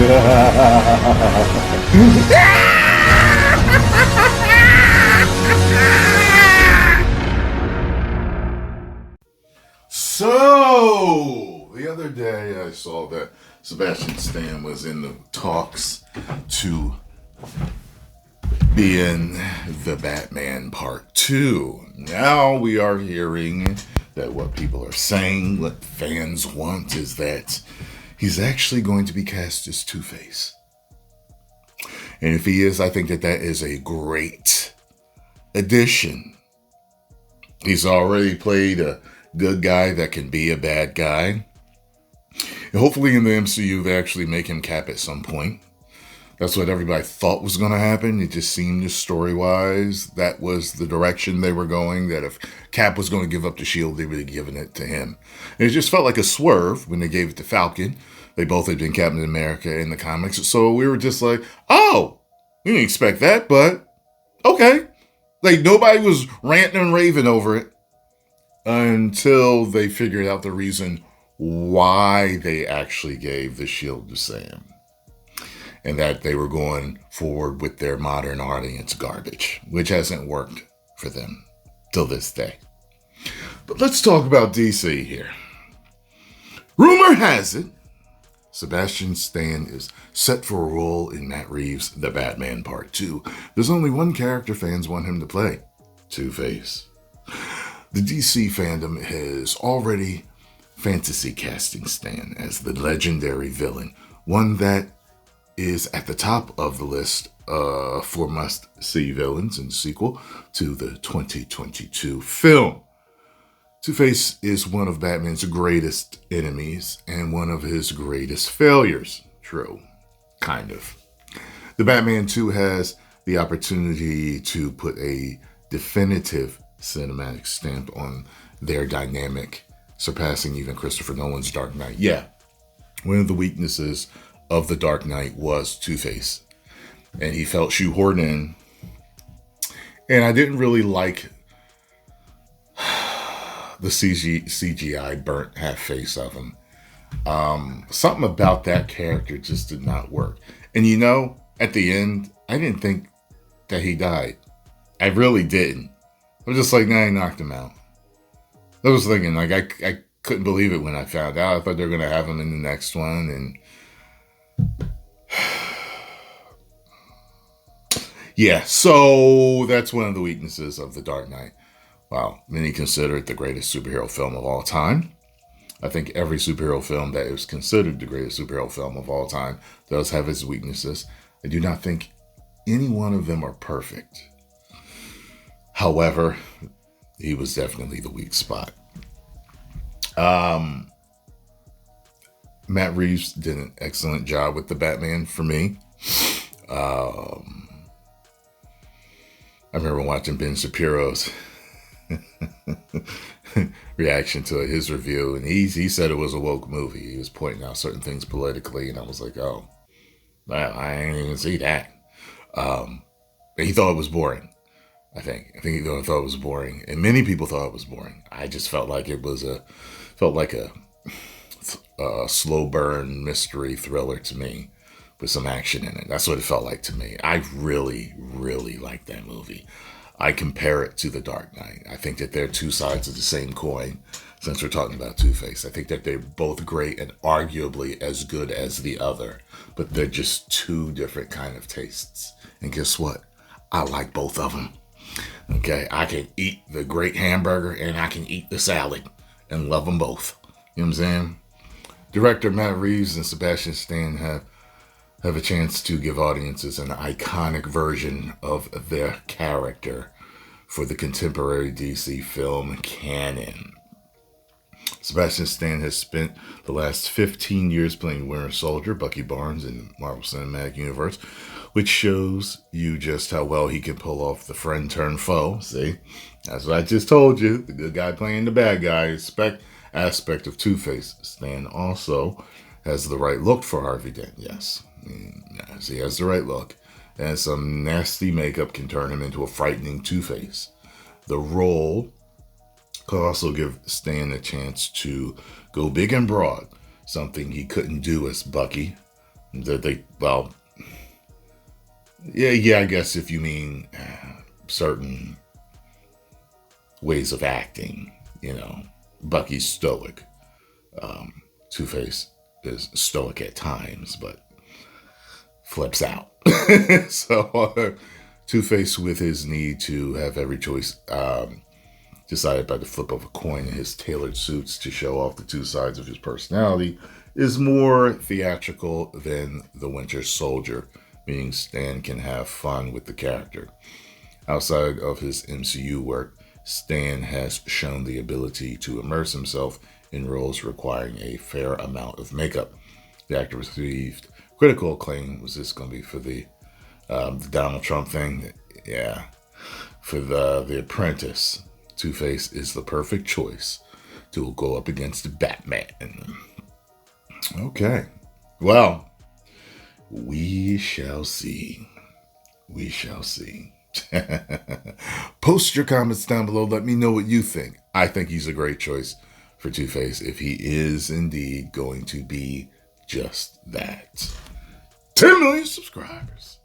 So, the other day I saw that Sebastian Stan was in the talks to be in the Batman Part 2. Now we are hearing that what people are saying, what fans want, is that he's actually going to be cast as Two-Face. And if he is, I think that that is a great addition. He's already played a good guy that can be a bad guy. And hopefully in the MCU they actually make him Cap at some point. That's what everybody thought was going to happen. It just seemed, story-wise, that was the direction they were going, that if Cap was going to give up the shield, they would have given it to him. And it just felt like a swerve when they gave it to Falcon. They both had been Captain America in the comics. So we were just like, oh, we didn't expect that, but okay. Like, nobody was ranting and raving over it until they figured out the reason why they actually gave the shield to Sam. And that they were going forward with their modern audience garbage, which hasn't worked for them till this day. But let's talk about DC here. Rumor has it, Sebastian Stan is set for a role in Matt Reeves' The Batman Part 2. There's only one character fans want him to play, Two-Face. The DC fandom has already fantasy casting Stan as the legendary villain, one that is at the top of the list for must-see villains in the sequel to the 2022 film. Two-Face is one of Batman's greatest enemies and one of his greatest failures. True. Kind of. The Batman 2 has the opportunity to put a definitive cinematic stamp on their dynamic, surpassing even Christopher Nolan's Dark Knight. Yeah, one of the weaknesses of The Dark Knight was Two-Face, and he felt shoehorned in, and I didn't really like the CGI burnt half face of him. Something about that character just did not work. And at the end, I didn't think that he died. I really didn't. I was just like, nah, he knocked him out. I was thinking, like, I couldn't believe it when I found out. I thought they were going to have him in the next one, and yeah, so that's one of the weaknesses of The Dark Knight. Wow, many consider it the greatest superhero film of all time. I think every superhero film that is considered the greatest superhero film of all time does have its weaknesses. I do not think any one of them are perfect. However, he was definitely the weak spot. Matt Reeves did an excellent job with the Batman for me. I remember watching Ben Shapiro's reaction to his review, and he said it was a woke movie. He was pointing out certain things politically, and I was like, oh, I didn't even see that. And he thought it was boring. I think he thought it was boring, and many people thought it was boring. I just felt like it was a slow burn mystery thriller to me, with some action in it. That's what it felt like to me. I really, really liked that movie. I compare it to The Dark Knight. I think that they're two sides of the same coin, since we're talking about Two-Face. I think that they're both great and arguably as good as the other, but they're just two different kind of tastes. And guess what? I like both of them. Okay, I can eat the great hamburger and I can eat the salad and love them both. You know what I'm saying? Director Matt Reeves and Sebastian Stan have a chance to give audiences an iconic version of their character for the contemporary DC film canon. Sebastian Stan has spent the last 15 years playing Winter Soldier, Bucky Barnes in the Marvel Cinematic Universe, which shows you just how well he can pull off the friend-turned-foe. See? That's what I just told you. The good guy playing the bad guy aspect of Two-Face. Stan also has the right look for Harvey Dent. Yes, he has the right look. And some nasty makeup can turn him into a frightening Two-Face. The role could also give Stan a chance to go big and broad, something he couldn't do as Bucky, That they, well, yeah, I guess if you mean certain ways of acting, Bucky's stoic. Two-Face is stoic at times, but flips out. So Two-Face, with his need to have every choice decided by the flip of a coin in his tailored suits to show off the two sides of his personality, is more theatrical than the Winter Soldier, meaning Stan can have fun with the character. Outside of his MCU work, Stan has shown the ability to immerse himself in roles requiring a fair amount of makeup. The actor received critical acclaim. Was this going to be for the Donald Trump thing? Yeah. For the Apprentice, Two-Face is the perfect choice to go up against Batman. Okay. Well, we shall see. We shall see. Post your comments down below. Let me know what you think. I think he's a great choice for Two-Face if he is indeed going to be just that. 10 million subscribers.